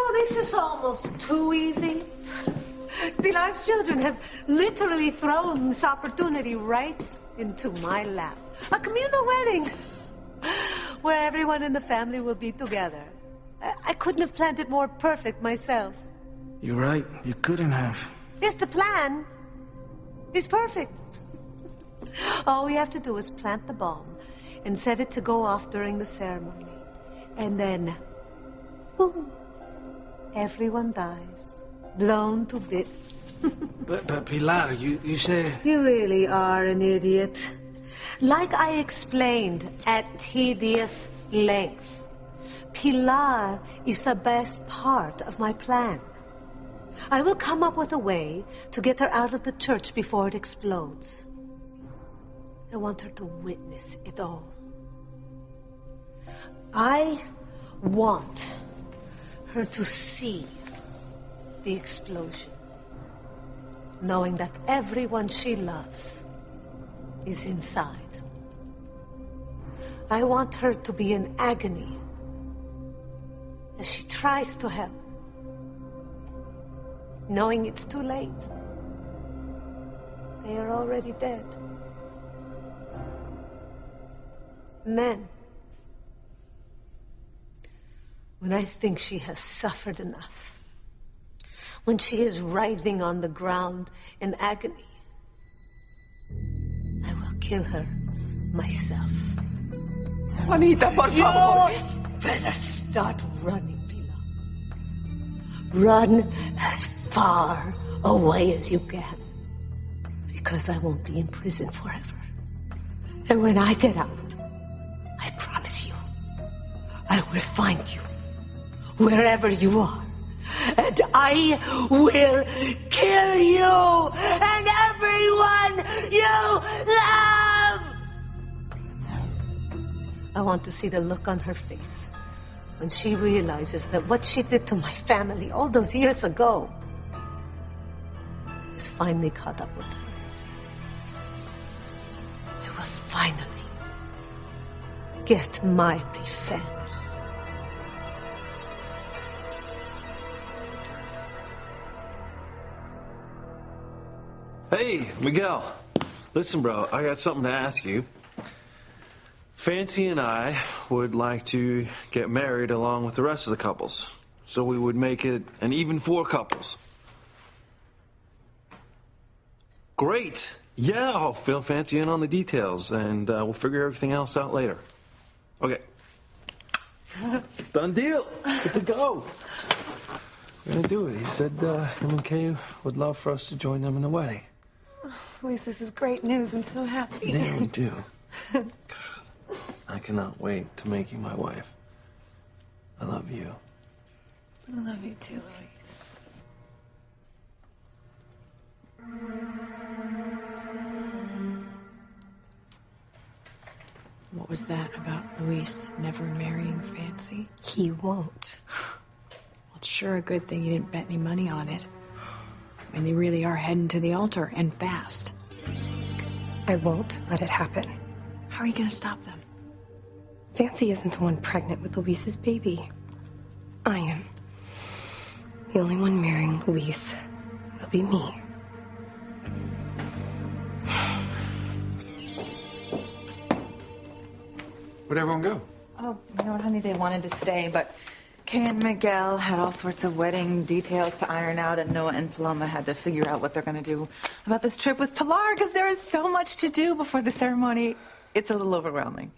know, this is almost too easy. Pilar's children have literally thrown this opportunity right into my lap. A communal wedding where everyone in the family will be together. I couldn't have planned it more perfect myself. You're right. You couldn't have. Yes, the plan is perfect. All we have to do is plant the bomb and set it to go off during the ceremony. And then, boom, everyone dies, blown to bits. But Pilar, you said... You really are an idiot. Like I explained at tedious length, Pilar is the best part of my plan. I will come up with a way to get her out of the church before it explodes. I want her to witness it all. I want her to see the explosion, knowing that everyone she loves is inside. I want her to be in agony as she tries to help, knowing it's too late. They are already dead. And then, when I think she has suffered enough, when she is writhing on the ground in agony, I will kill her myself. Juanita, por favor. You better start running, Pilar. Run as far away as you can, because I won't be in prison forever. And when I get out, I promise you, I will find you, wherever you are, and I will kill you and everyone you love! I want to see the look on her face when she realizes that what she did to my family all those years ago has finally caught up with her. I will finally get my revenge. Hey, Miguel. Listen, bro, I got something to ask you. Fancy and I would like to get married along with the rest of the couples. So we would make it an even 4 couples. Great. Yeah, I'll fill Fancy in on the details, and we'll figure everything else out later. Okay. Done deal. Good to go. We're going to do it. He said him and Kay would love for us to join them in the wedding. Luis, this is great news. I'm so happy. Yeah, we do. I cannot wait to make you my wife. I love you. I love you too, Luis. What was that about Luis never marrying Fancy? He won't. Well, it's sure a good thing you didn't bet any money on it. I mean, they really are heading to the altar, and fast. I won't let it happen. How are you going to stop them? Fancy isn't the one pregnant with Luis's baby. I am. The only one marrying Luis will be me. Where'd everyone go? Oh, you know what, honey? They wanted to stay, but Kay and Miguel had all sorts of wedding details to iron out, and Noah and Paloma had to figure out what they're going to do about this trip with Pilar, because there is so much to do before the ceremony. It's a little overwhelming.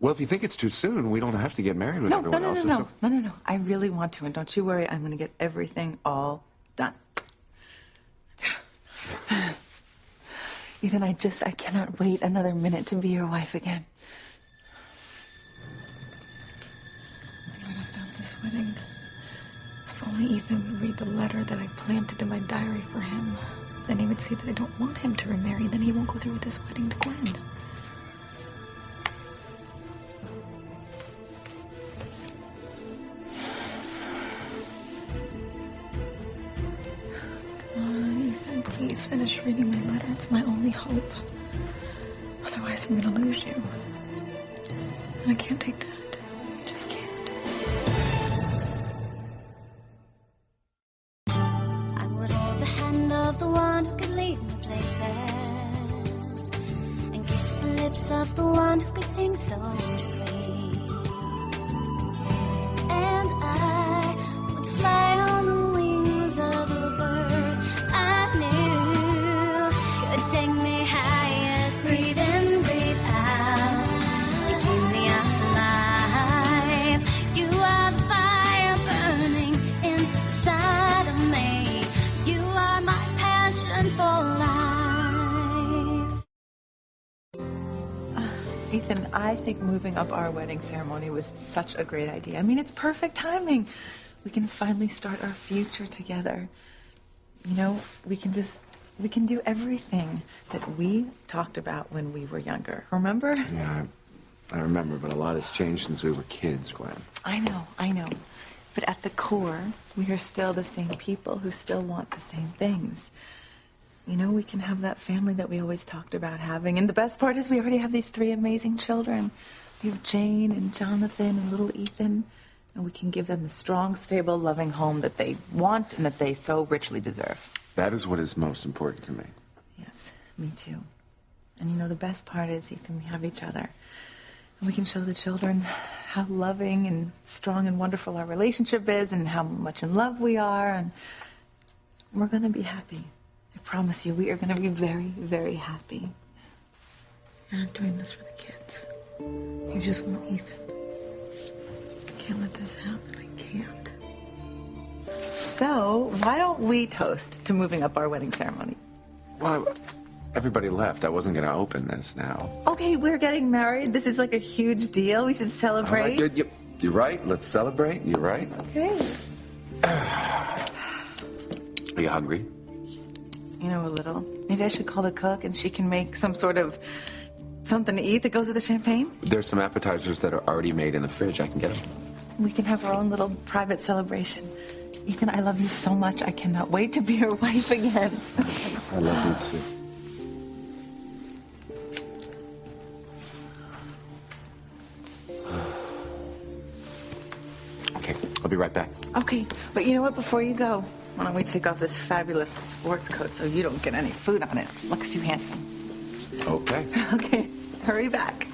Well, if you think it's too soon, we don't have to get married with everyone else. No. I really want to, and don't you worry. I'm going to get everything all done. Ethan, I cannot wait another minute to be your wife again. I'm going to stop this wedding. If only Ethan would read the letter that I planted in my diary for him. Then he would see that I don't want him to remarry. Then he won't go through with this wedding to Gwen. Please finish reading my letter. It's my only hope. Otherwise, I'm gonna lose you. And I can't take that. I just can't. voice of the one who could sing so sweet. And I would fly on the wings of a bird I knew could take me highest. Breathe in, breathe out. You keep me alive. You are the fire burning inside of me. You are my passion for life. Ethan, I think moving up our wedding ceremony was such a great idea. I mean, it's perfect timing. We can finally start our future together. You know, we can do everything that we talked about when we were younger. Remember? Yeah, I remember, but a lot has changed since we were kids, Gwen. I know. But at the core, we are still the same people who still want the same things. You know, we can have that family that we always talked about having. And the best part is we already have these 3 amazing children. We have Jane and Jonathan and little Ethan. And we can give them the strong, stable, loving home that they want and that they so richly deserve. That is what is most important to me. Yes, me too. And you know, the best part is, Ethan, we have each other. And we can show the children how loving and strong and wonderful our relationship is and how much in love we are. And we're going to be happy. I promise you, we are going to be very, very happy. You're not doing this for the kids. You just want Ethan. I can't let this happen. I can't. So, why don't we toast to moving up our wedding ceremony? Well, everybody left. I wasn't going to open this now. Okay, we're getting married. This is like a huge deal. We should celebrate. All right, good. You're right. Let's celebrate. You're right. Okay. Are you hungry? You know, a little. Maybe I should call the cook and she can make some sort of something to eat that goes with the champagne. There's some appetizers that are already made in the fridge. I can get them. We can have our own little private celebration. Ethan, I love you so much. I cannot wait to be your wife again. I love you too. Okay, I'll be right back. Okay, but you know what? Before you go, why don't we take off this fabulous sports coat so you don't get any food on it? Looks too handsome. Okay. Okay, hurry back.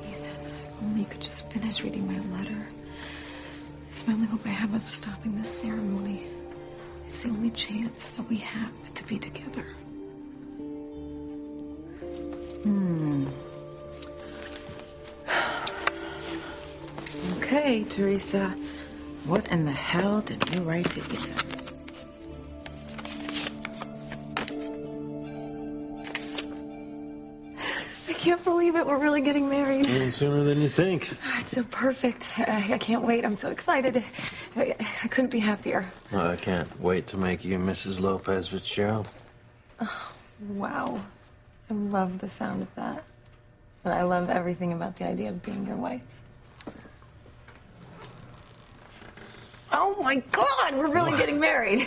Ethan, if only you could just finish reading my letter. It's my only hope I have of stopping this ceremony. It's the only chance that we have to be together. Okay, Teresa. What in the hell did you write to Ethan? I can't believe it. We're really getting married. Even sooner than you think. It's so perfect. I can't wait. I'm so excited. I couldn't be happier. Well, I can't wait to make you Mrs. Lopez Fitzgerald. Oh, wow. I love the sound of that. And I love everything about the idea of being your wife. Oh, my God. We're really getting married.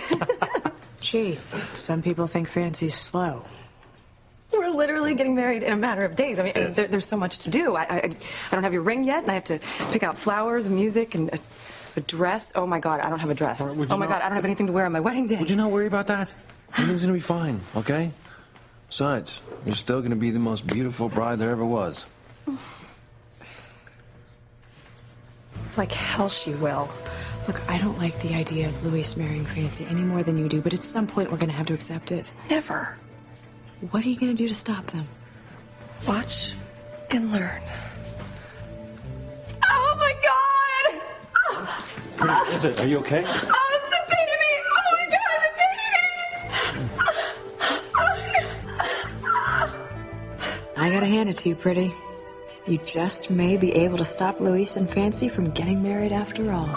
Gee, some people think Fancy's slow. We're literally getting married in a matter of days. I mean, there's so much to do. I don't have your ring yet, and I have to pick out flowers and music and a dress. Oh, my God, I don't have a dress. Oh, my God, I don't have anything to wear on my wedding day. Would you not worry about that? Everything's going to be fine, okay? Besides, you're still going to be the most beautiful bride there ever was. Like hell she will. Look, I don't like the idea of Luis marrying Fancy any more than you do, but at some point we're going to have to accept it. Never. What are you going to do to stop them? Watch and learn. Oh, my God! What is it? Are you okay? Oh, it's the baby! Oh, my God, the baby! I gotta hand it to you, pretty. You just may be able to stop Luis and Fancy from getting married after all.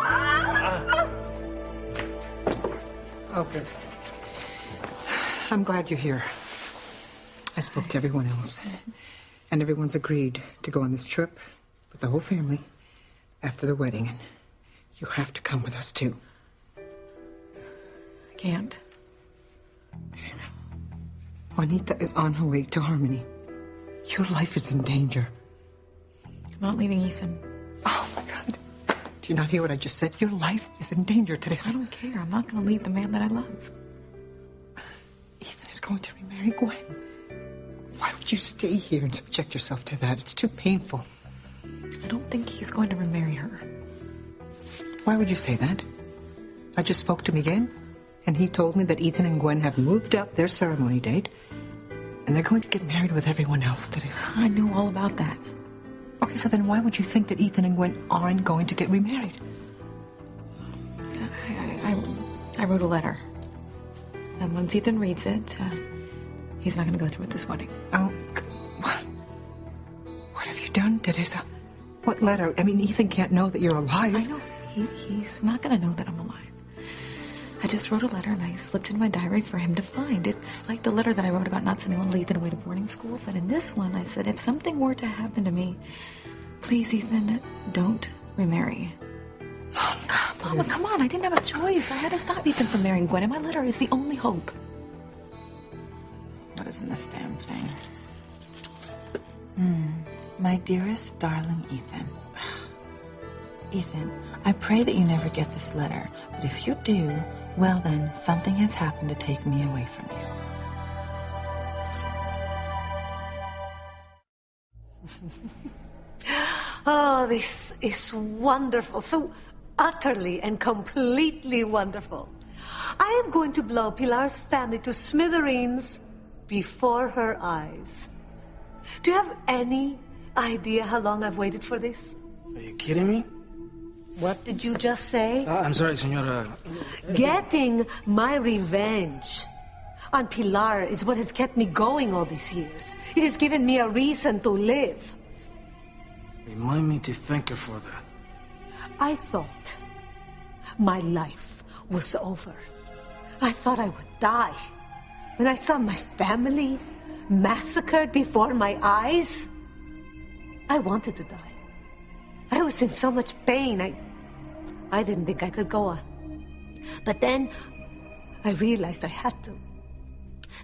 Okay. I'm glad you're here. I spoke to everyone else, and everyone's agreed to go on this trip with the whole family after the wedding. And you have to come with us, too. I can't. Teresa, Juanita is on her way to Harmony. Your life is in danger. I'm not leaving Ethan. Oh, my God. Do you not hear what I just said? Your life is in danger, Teresa. I don't care. I'm not going to leave the man that I love. Ethan is going to remarry Gwen. Why would you stay here and subject yourself to that? It's too painful. I don't think he's going to remarry her. Why would you say that? I just spoke to Miguel, and he told me that Ethan and Gwen have moved up their ceremony date, and they're going to get married with everyone else, Teresa. I knew all about that. Okay, so then why would you think that Ethan and Gwen aren't going to get remarried? I wrote a letter. And once Ethan reads it, he's not going to go through with this wedding. Oh, what have you done, Teresa? What letter? I mean, Ethan can't know that you're alive. I know. He's not going to know that I'm alive. I just wrote a letter and I slipped in my diary for him to find. It's like the letter that I wrote about not sending little Ethan away to boarding school. But in this one, I said, if something were to happen to me, please, Ethan, don't remarry. Mama, come on. I didn't have a choice. I had to stop Ethan from marrying Gwen, and my letter is the only hope. What is in this damn thing? My dearest, darling Ethan. Ethan, I pray that you never get this letter. But if you do, well then, something has happened to take me away from you. Oh, this is wonderful. So utterly and completely wonderful. I am going to blow Pilar's family to smithereens before her eyes. Do you have any idea how long I've waited for this? Are you kidding me? What did you just say? I'm sorry, Senora. Getting my revenge on Pilar is what has kept me going all these years. It has given me a reason to live. Remind me to thank her for that. I thought my life was over. I thought I would die. When I saw my family massacred before my eyes, I wanted to die. I was in so much pain, I didn't think I could go on. But then I realized I had to.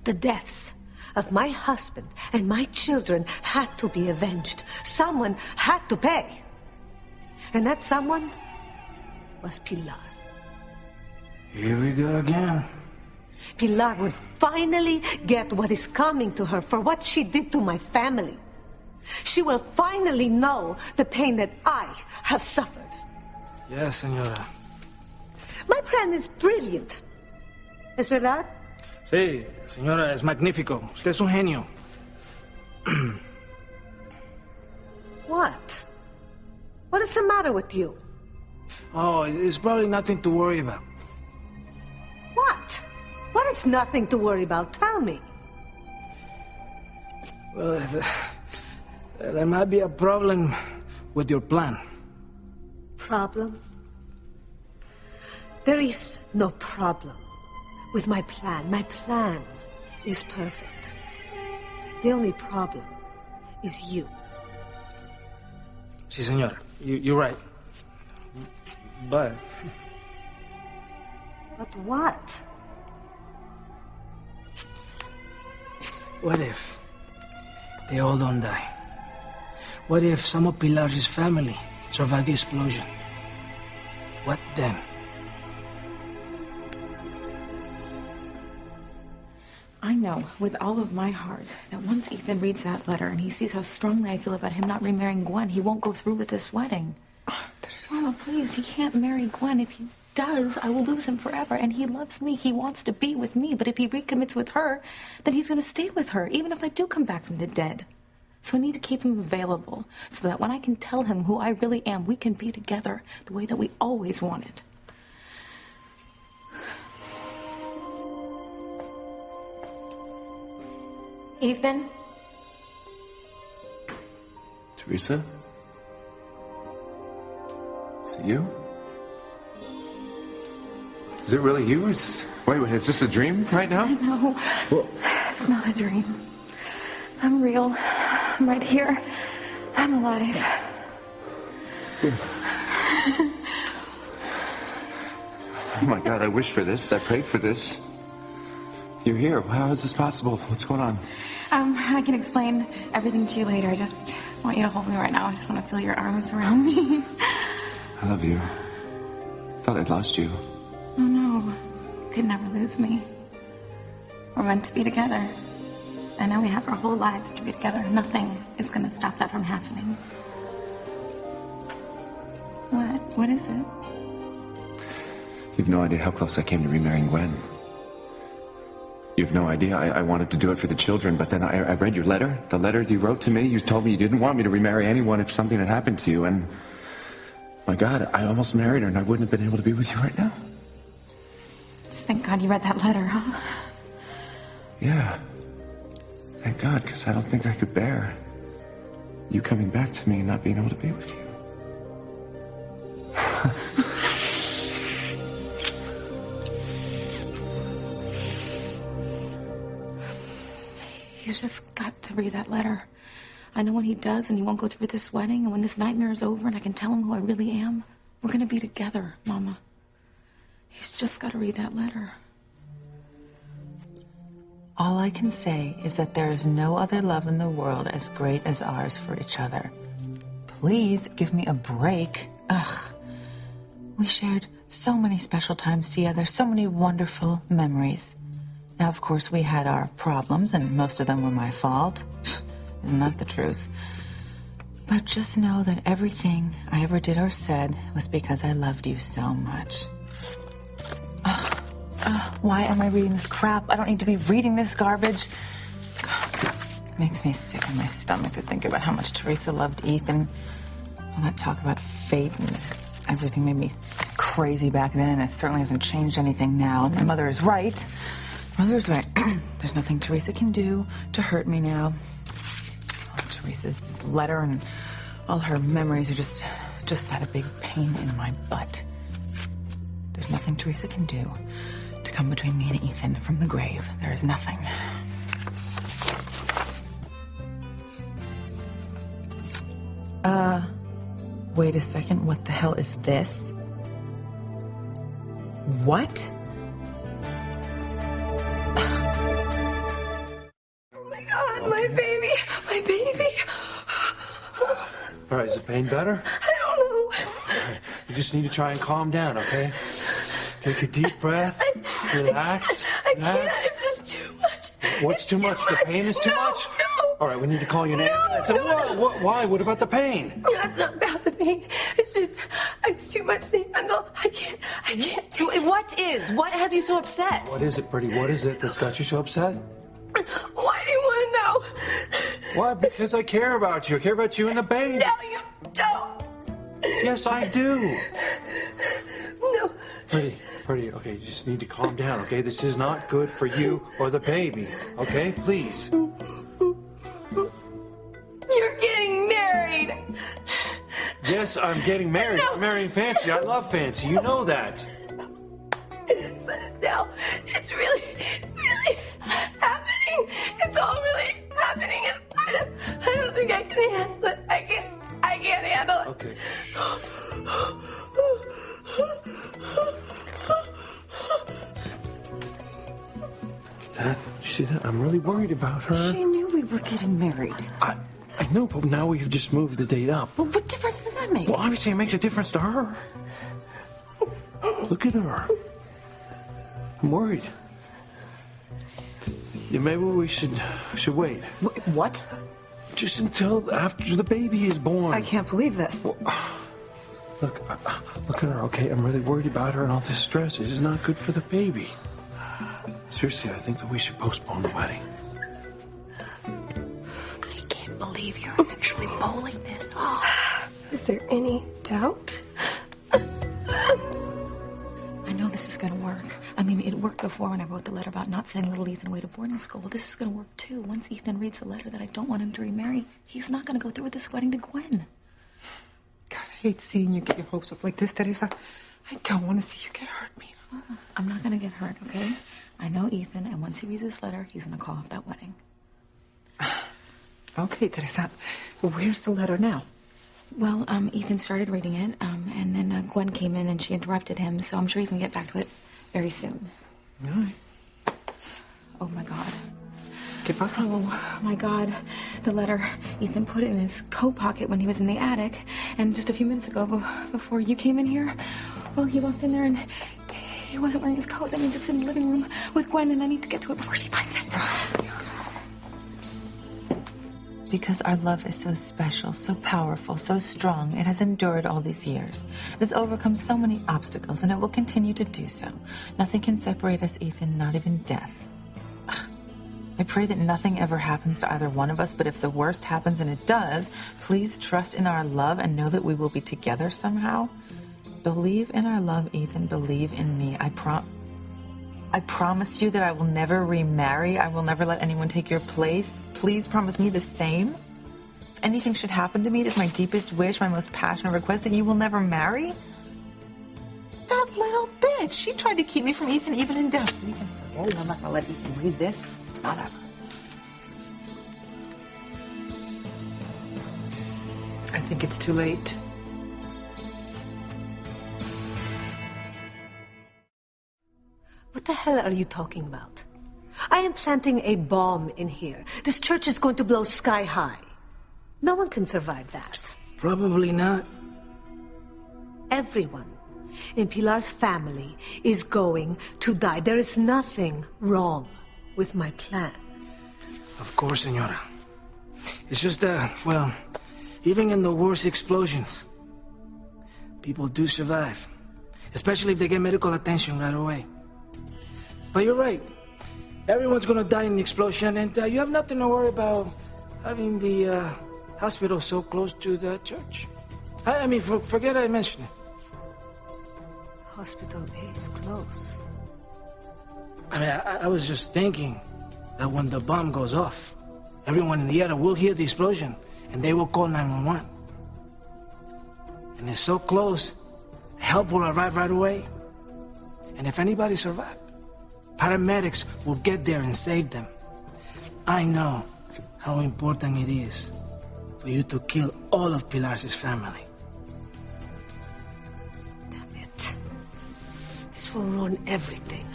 The deaths of my husband and my children had to be avenged. Someone had to pay. And that someone was Pilar. Here we go again. Pilar would finally get what is coming to her for what she did to my family. She will finally know the pain that I have suffered. Yes, Senora. My plan is brilliant. ¿Es verdad? Sí, Senora, es magnífico. Usted es un genio. What? What is the matter with you? Oh, it's probably nothing to worry about. What? What is nothing to worry about? Tell me. Well, there might be a problem with your plan. Problem? There is no problem with my plan. My plan is perfect. The only problem is you. Sí, Senora. You're right. But... But what? What if they all don't die? What if some of Pilar's family survive the explosion? What then? I know with all of my heart that once Ethan reads that letter and he sees how strongly I feel about him not remarrying Gwen, he won't go through with this wedding. Mama, please, he can't marry Gwen. If he does, I will lose him forever. And he loves me. He wants to be with me. But if he recommits with her, then he's going to stay with her, even if I do come back from the dead. So I need to keep him available so that when I can tell him who I really am, we can be together the way that we always wanted. Ethan? Teresa? Is it you? Is it really you? Wait, is this a dream right now? No, it's not a dream. I'm real. I'm right here. I'm alive. Oh my God, I wished for this. I prayed for this. You're here. How is this possible? What's going on? I can explain everything to you later. I just want you to hold me right now. I just want to feel your arms around me. I love you. Thought I'd lost you. Oh, no. You could never lose me. We're meant to be together. And now we have our whole lives to be together. Nothing is going to stop that from happening. What? What is it? You have no idea how close I came to remarrying Gwen. You have no idea. I wanted to do it for the children, but then I read your letter. The letter you wrote to me. You told me you didn't want me to remarry anyone if something had happened to you. And, my God, I almost married her and I wouldn't have been able to be with you right now. Just thank God you read that letter, huh? Yeah. Thank God, because I don't think I could bear you coming back to me and not being able to be with you. He's just got to read that letter. I know when he does and he won't go through with this wedding, and when this nightmare is over and I can tell him who I really am, we're going to be together, Mama. He's just got to read that letter. All I can say is that there is no other love in the world as great as ours for each other. Please give me a break. Ugh. We shared so many special times together, so many wonderful memories. Now, of course, we had our problems, and most of them were my fault. Isn't that the truth? But just know that everything I ever did or said was because I loved you so much. Why am I reading this crap? I don't need to be reading this garbage. It makes me sick in my stomach to think about how much Teresa loved Ethan. All that talk about fate and everything made me crazy back then. It certainly hasn't changed anything now. And my mother is right. Mother's right. There's nothing Teresa can do to hurt me now. Teresa's letter and all her memories are just that, a big pain in my butt. There's nothing Teresa can do to come between me and Ethan from the grave. There is nothing. Wait a second. What the hell is this? What? Oh my God, my baby, my baby. All right, is the pain better? I don't know. All right, you just need to try and calm down, okay? Take a deep breath. Relax. I can't. It's just too much. What's too much? The pain is too much? No. All right, we need to call you an ambulance. Why? What about the pain? No, it's not about the pain. It's just, it's too much to handle. I can't do it. What is? What has you so upset? What is it, Pretty? What is it that's got you so upset? Why do you want to know? Why? Because I care about you. I care about you and the baby. No, you don't. Yes, I do. No. Pretty, okay, you just need to calm down, okay? This is not good for you or the baby, okay? Please. You're getting married. Yes, I'm getting married. No. I'm marrying Fancy. I love Fancy. You know that. But now it's really happening. It's all really happening, and I don't think I can handle it. I can't handle it. Okay. Dad, you see that? I'm really worried about her. She knew we were getting married. I know, but now we've just moved the date up. Well, what difference does that make? Well, obviously it makes a difference to her. Look at her. I'm worried. Yeah, maybe we should wait. What? Just until after the baby is born. I can't believe this. Well, look at her, okay? I'm really worried about her and all this stress. It is not good for the baby. Seriously, I think that we should postpone the wedding. I can't believe you're actually pulling this off. Is there any doubt? I know this is going to work. I mean, it worked before when I wrote the letter about not sending little Ethan away to boarding school. Well, this is going to work, too. Once Ethan reads the letter that I don't want him to remarry, he's not going to go through with this wedding to Gwen. God, I hate seeing you get your hopes up like this, Teresa. I don't want to see you get hurt, Mina. I'm not going to get hurt, okay? I know Ethan, and once he reads this letter, he's going to call off that wedding. Okay, Teresa. Well, where's the letter now? Well, Ethan started reading it, and then Gwen came in and she interrupted him, so I'm sure he's going to get back to it very soon. All right. Oh, my God. ¿Qué pasa? Oh, my God. The letter. Ethan put it in his coat pocket when he was in the attic. And just a few minutes ago, before you came in here, well, he walked in there and he wasn't wearing his coat. That means it's in the living room with Gwen, and I need to get to it before she finds it. Because our love is so special, so powerful, so strong. It has endured all these years. It has overcome so many obstacles, and it will continue to do so. Nothing can separate us, Ethan, not even death. I pray that nothing ever happens to either one of us, but if the worst happens, and it does, please trust in our love and know that we will be together somehow. Believe in our love, Ethan. Believe in me. I promise you that I will never remarry. I will never let anyone take your place. Please promise me the same. If anything should happen to me, it is my deepest wish, my most passionate request, that you will never marry. That little bitch. She tried to keep me from Ethan even in death. You can forget it. I'm not going to let Ethan read this. Not ever. I think it's too late. What the hell are you talking about? I am planting a bomb in here. This church is going to blow sky high. No one can survive that. Probably not. Everyone in Pilar's family is going to die. There is nothing wrong with my plan. Of course, Senora. It's just that, well, even in the worst explosions, people do survive. Especially if they get medical attention right away. But you're right. Everyone's gonna die in the explosion, and you have nothing to worry about having the hospital so close to the church. I mean, forget I mentioned it. Hospital is close. I mean, I was just thinking that when the bomb goes off, everyone in the area will hear the explosion, and they will call 911. And it's so close, help will arrive right away. And if anybody survives, paramedics will get there and save them. I know how important it is for you to kill all of Pilar's family. Damn it. This will ruin everything.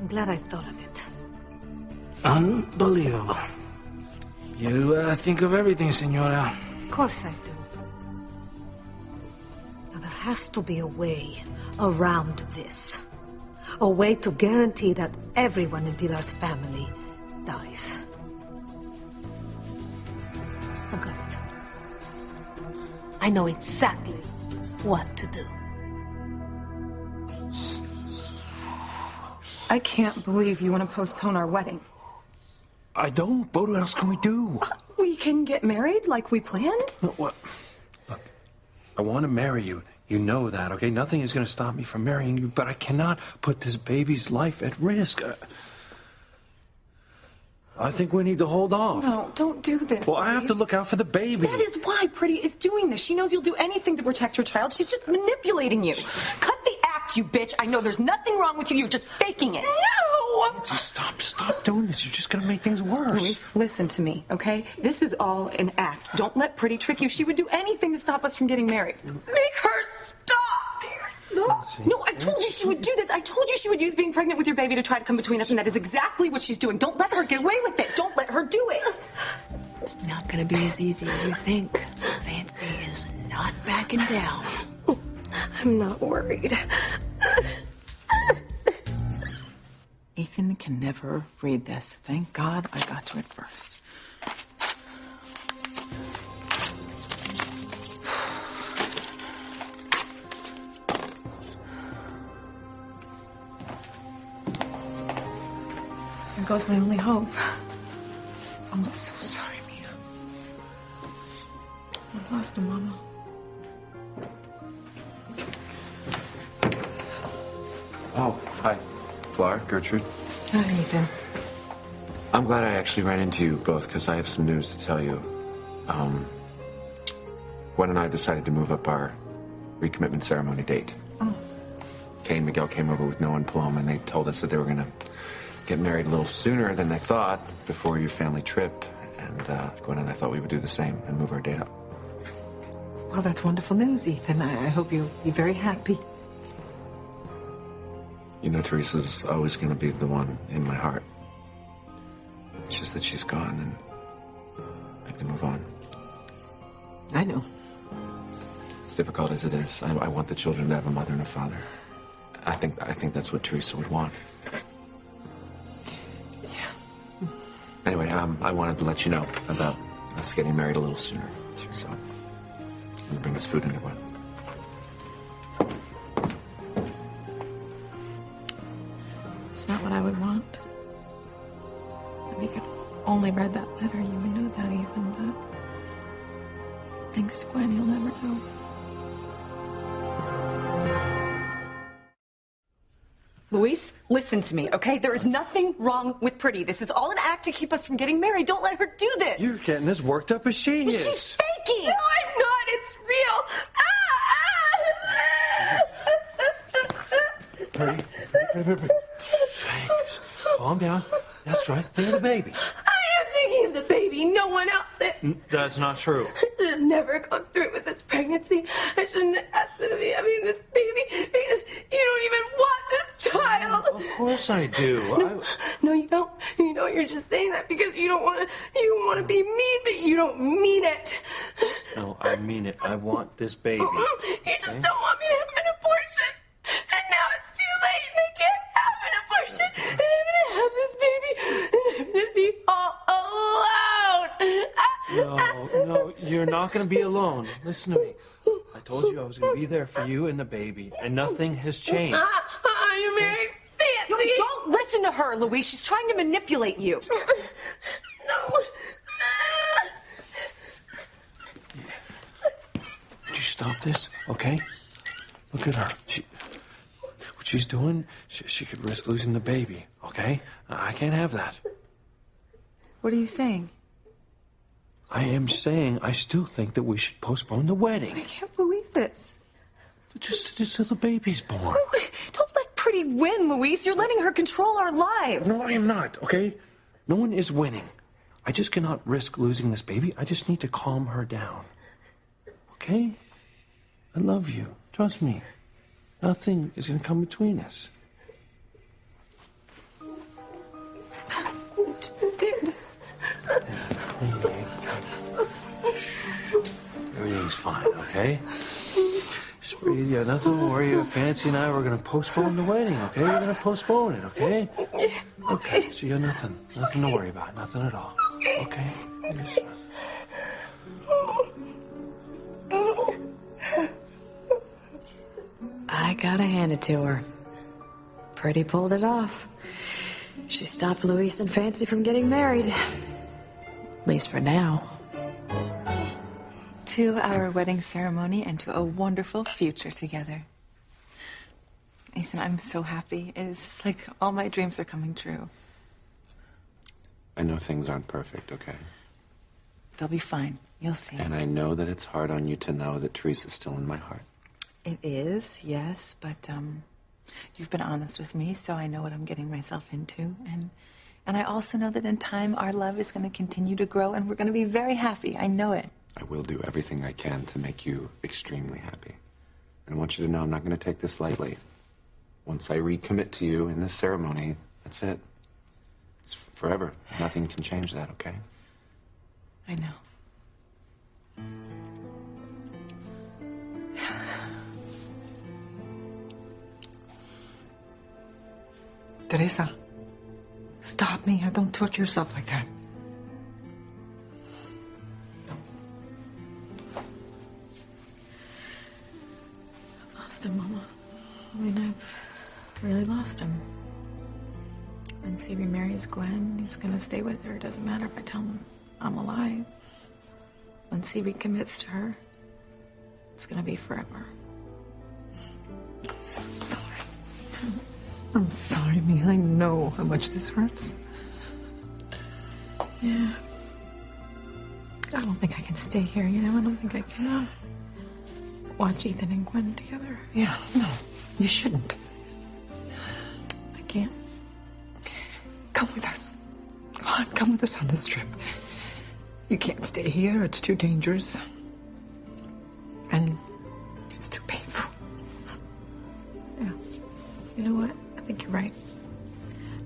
I'm glad I thought of it. Unbelievable. You think of everything, Senora. Of course I do. Now there has to be a way around this. A way to guarantee that everyone in Pilar's family dies. I got it. I know exactly what to do. I can't believe you want to postpone our wedding. I don't. But what else can we do? We can get married like we planned. What? Look, I want to marry you. You know that, okay? Nothing is going to stop me from marrying you, but I cannot put this baby's life at risk. I think we need to hold off. No, don't do this. Well, I have to look out for the baby. That is why Pretty is doing this. She knows you'll do anything to protect her child. She's just manipulating you. Cut the act, you bitch. I know there's nothing wrong with you. You're just faking it. No! Stop doing this. You're just going to make things worse. Luis, listen to me, okay? This is all an act. Don't let Pretty trick you. She would do anything to stop us from getting married. Make her stop! No, I told you she would do this. I told you she would use being pregnant with your baby to try to come between us, and that is exactly what she's doing. Don't let her get away with it. Don't let her do it. It's not gonna be as easy as you think. Fancy is not backing down. I'm not worried. Ethan can never read this. Thank God I got to it first. There goes my only hope. I'm so sorry, Mia. I've lost a mama. Oh, hi. Flora, Gertrude. Hi, Ethan. I'm glad I actually ran into you both because I have some news to tell you. Gwen and I decided to move up our recommitment ceremony date. Oh. Kay and Miguel came over with Noah and Paloma, and they told us that they were going to get married a little sooner than they thought before your family trip. And Gwen and I thought we would do the same and move our date up. Well, that's wonderful news, Ethan. I hope you'll be very happy. You know, Teresa's always going to be the one in my heart. It's just that she's gone, and I have to move on. I know. As difficult as it is, I want the children to have a mother and a father. I think that's what Teresa would want. Yeah. Anyway, I wanted to let you know about us getting married a little sooner. So, I'm gonna bring this food into Gwen. It's not what I would want. If you could only read that letter, you would know that, Ethan, but thanks to Gwen, you'll never know. Luis, listen to me, okay? There is nothing wrong with Pretty. This is all an act to keep us from getting married. Don't let her do this. You're getting as worked up as she is. She's faking. No, I'm not. It's real. Pretty. Thanks. Calm down. That's right. Think of the baby. I am thinking of the baby. No one else is. That's not true. I should have never gone through with this pregnancy. I shouldn't have had this baby because you don't even want this child. Of course I do. No, you don't. You know, you're just saying that because you want to be mean, but you don't mean it. No, I mean it. I want this baby. You just don't want me to have an abortion. And now it's too late and I can't have an abortion. And I'm going to have this baby and I'm going to be all alone. No, you're not going to be alone. Listen to me. I told you I was going to be there for you and the baby, and nothing has changed. You married Fancy. No, don't listen to her, Luis. She's trying to manipulate you. No. Would you stop this, okay? Look at her. What she's doing, she could risk losing the baby, okay? I can't have that. What are you saying? I am saying I still think that we should postpone the wedding. I can't believe this. Just till the baby's born. Don't let Pretty win, Luis. You're letting her control our lives. No, I am not, okay? No one is winning. I just cannot risk losing this baby. I just need to calm her down. Okay? I love you. Trust me. Nothing is going to come between us. You just did. Everything's fine, okay? Just breathe. You have nothing to worry about. Fancy and I were going to postpone the wedding, okay? We're going to postpone it, okay? Okay, so you have nothing to worry about. Nothing at all. Okay? I gotta hand it to her. Pretty pulled it off. She stopped Luis and Fancy from getting married. At least for now. To our wedding ceremony and to a wonderful future together. Ethan, I'm so happy. It's like all my dreams are coming true. I know things aren't perfect, okay? They'll be fine. You'll see. And I know that it's hard on you to know that Teresa's still in my heart. It is, yes, but you've been honest with me, so I know what I'm getting myself into. And I also know that in time our love is going to continue to grow and we're going to be very happy. I know it. I will do everything I can to make you extremely happy. And I want you to know I'm not going to take this lightly. Once I recommit to you in this ceremony, that's it. It's forever. Nothing can change that, okay? I know. Teresa, stop me. Don't torture yourself like that. I've lost him, Mama. I mean, I've really lost him. When CB marries Gwen, he's gonna stay with her. It doesn't matter if I tell him I'm alive. When CB commits to her, it's gonna be forever. I'm so sorry. I'm sorry, Mia. I know how much this hurts. Yeah. I don't think I can stay here, you know? I don't think I can watch Ethan and Gwen together. Yeah, no, you shouldn't. I can't. Come with us. Come on, come with us on this trip. You can't stay here. It's too dangerous. And it's too painful. Yeah. You know what? I think you're right.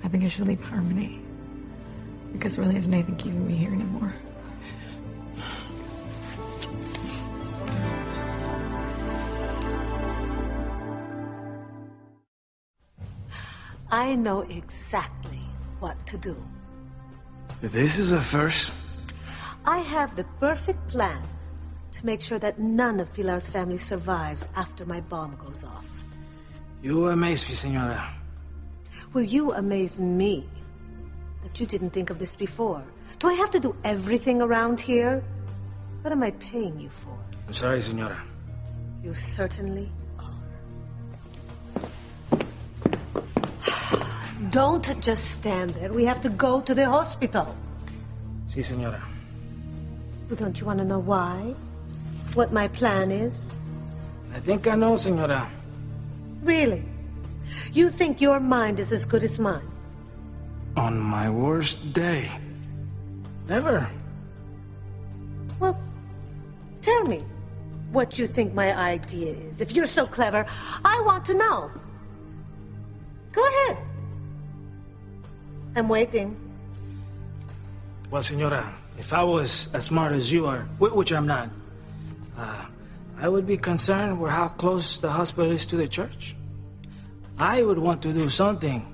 I think I should leave Harmony. guess there really isn't anything keeping me here anymore. I know exactly what to do. This is a first. I have the perfect plan to make sure that none of Pilar's family survives after my bomb goes off. You amaze me, Senora. Will you amaze me that you didn't think of this before? Do I have to do everything around here? What am I paying you for? I'm sorry, Senora. You certainly are. Don't just stand there. We have to go to the hospital. Si, Senora. Well, don't you want to know why? What my plan is? I think I know, Senora. Really? You think your mind is as good as mine? On my worst day. Never. Well, tell me what you think my idea is. If you're so clever, I want to know. Go ahead. I'm waiting. Well, Senora, if I was as smart as you are, which I'm not, I would be concerned with how close the hospital is to the church. I would want to do something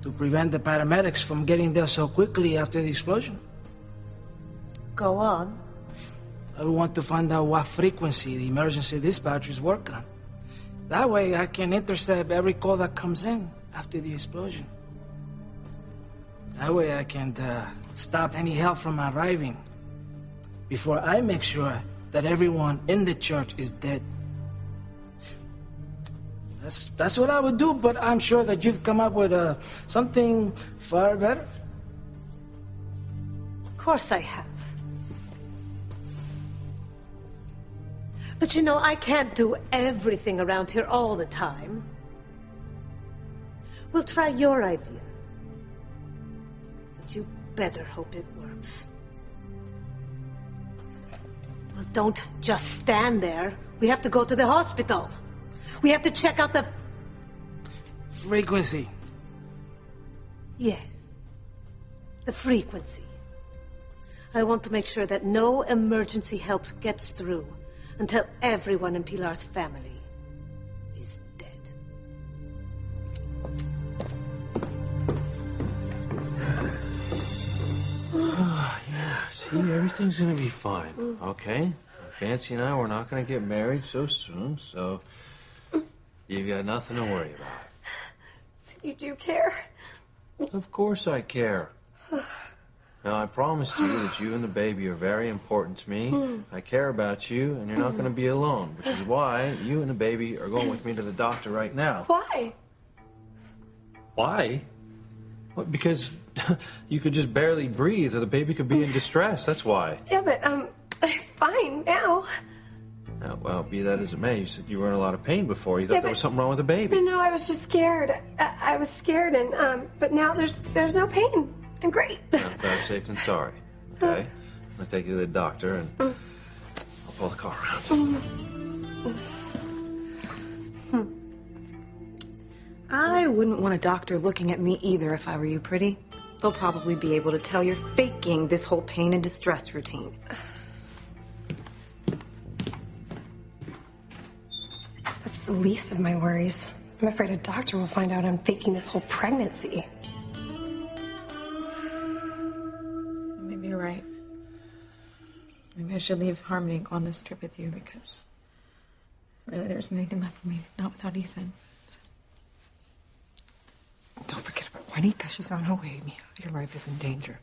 to prevent the paramedics from getting there so quickly after the explosion. Go on. I would want to find out what frequency the emergency dispatchers work on. That way I can intercept every call that comes in after the explosion. That way I can stop any help from arriving before I make sure that everyone in the church is dead. That's what I would do, but I'm sure that you've come up with something far better. Of course I have. But you know, I can't do everything around here all the time. We'll try your idea. But you better hope it works. Well, don't just stand there. We have to go to the hospital. We have to check out the... frequency. Yes. The frequency. I want to make sure that no emergency help gets through until everyone in Pilar's family is dead. Yeah, see, everything's gonna be fine, okay? Fancy and I, we're not gonna get married so soon, so you've got nothing to worry about. So you do care? Of course I care. Now, I promised you that you and the baby are very important to me. I care about you, and you're not going to be alone, which is why you and the baby are going with me to the doctor right now. Why? Why? What, because you could just barely breathe, or the baby could be in distress. That's why. Yeah, but, I'm fine now. Well, be that as it may, you said you were in a lot of pain before. You thought there was something wrong with the baby. No, I was just scared. I was scared, and, but now there's no pain. I'm great. I'm better safe than sorry. Okay? I'm going to take you to the doctor, and I'll pull the car around. I wouldn't want a doctor looking at me either if I were you, Pretty. They'll probably be able to tell you're faking this whole pain and distress routine. That's the least of my worries. I'm afraid a doctor will find out I'm faking this whole pregnancy. Maybe you're right. Maybe I should leave Harmony and go on this trip with you because really there isn't anything left for me, not without Ethan. So. Don't forget about Juanita. She's on her way. Your life is in danger.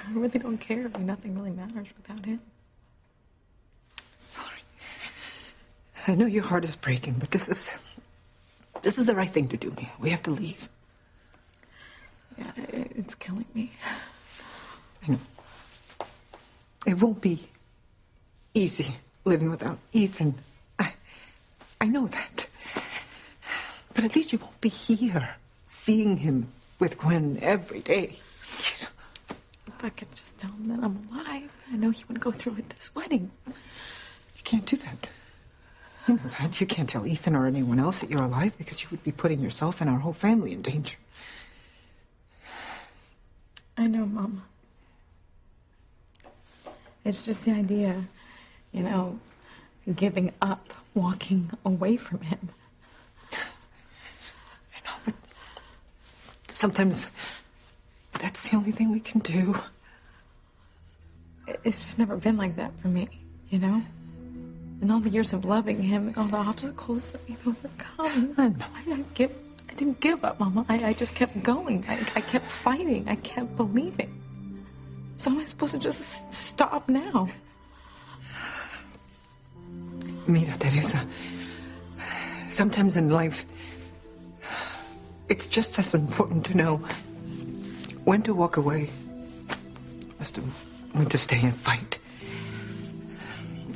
I really don't care. I mean, nothing really matters without him. Sorry. I know your heart is breaking, but this is the right thing to do, Mia. We have to leave. Yeah, it's killing me. I know. It won't be easy living without Ethan. I know that. But at least you won't be here, seeing him with Gwen every day. If I could just tell him that I'm alive, I know he wouldn't go through with this wedding. You can't do that. You know that. You can't tell Ethan or anyone else that you're alive because you would be putting yourself and our whole family in danger. I know, Mama. It's just the idea, you know, giving up, walking away from him. I know, but sometimes that's the only thing we can do. It's just never been like that for me, you know? And all the years of loving him, and all the obstacles that we've overcome. I didn't give up, Mama. I just kept going. I kept fighting. I kept believing. So am I supposed to just stop now? Mira, Teresa. Sometimes in life, it's just as important to know when to walk away as to when to stay and fight.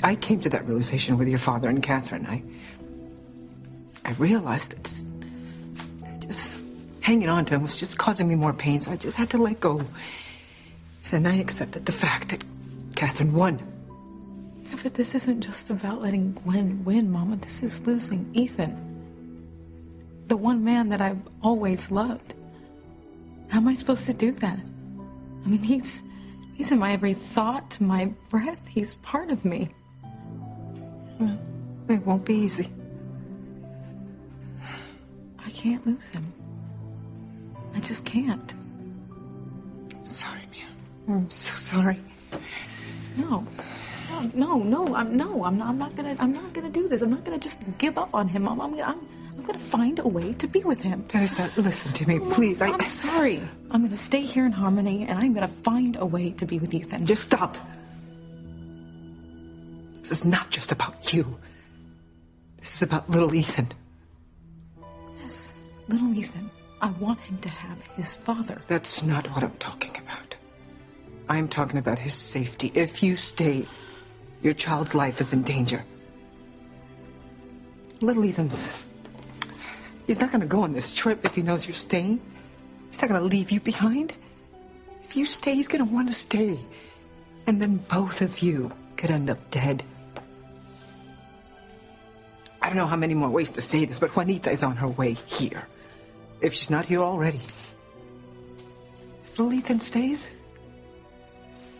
I came to that realization with your father and Catherine. I realized that just hanging on to him was just causing me more pain, so I just had to let go. And I accepted the fact that Catherine won. Yeah, but this isn't just about letting Gwen win, Mama. This is losing Ethan. The one man that I've always loved. How am I supposed to do that? I mean, he's in my every thought, my breath. He's part of me. Well, it won't be easy. I can't lose him. I just can't. I'm sorry, Mia. I'm so sorry. No, I'm not gonna do this. I'm not gonna just give up on him, Mom. I'm gonna find a way to be with him. Teresa, listen to me, please. I'm sorry. I'm gonna stay here in Harmony, and I'm gonna find a way to be with Ethan. Just stop. This is not just about you. This is about little Ethan. Yes, little Ethan. I want him to have his father. That's not what I'm talking about. I'm talking about his safety. If you stay, your child's life is in danger. Little Ethan's... He's not going to go on this trip if he knows you're staying. He's not going to leave you behind. If you stay, he's going to want to stay. And then both of you could end up dead. I don't know how many more ways to say this, but Juanita is on her way here. If she's not here already. If little Ethan stays,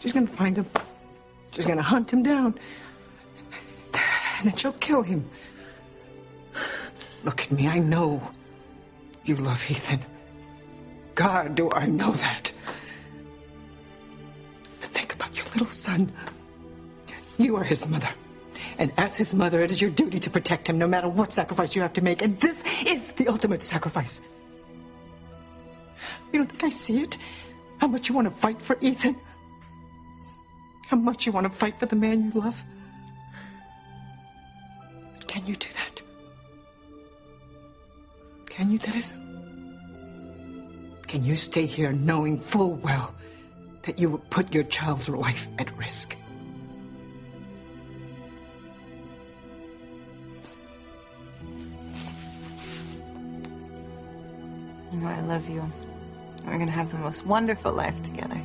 she's going to find him. She's going to hunt him down. And then she'll kill him. Look at me, I know you love Ethan. God, do I know that. But think about your little son. You are his mother. And as his mother, it is your duty to protect him no matter what sacrifice you have to make. And this is the ultimate sacrifice. You don't think I see it? How much you want to fight for Ethan? How much you want to fight for the man you love? But can you do that? Can you, Teresa? Can you stay here knowing full well that you would put your child's life at risk? You know, I love you. We're going to have the most wonderful life together.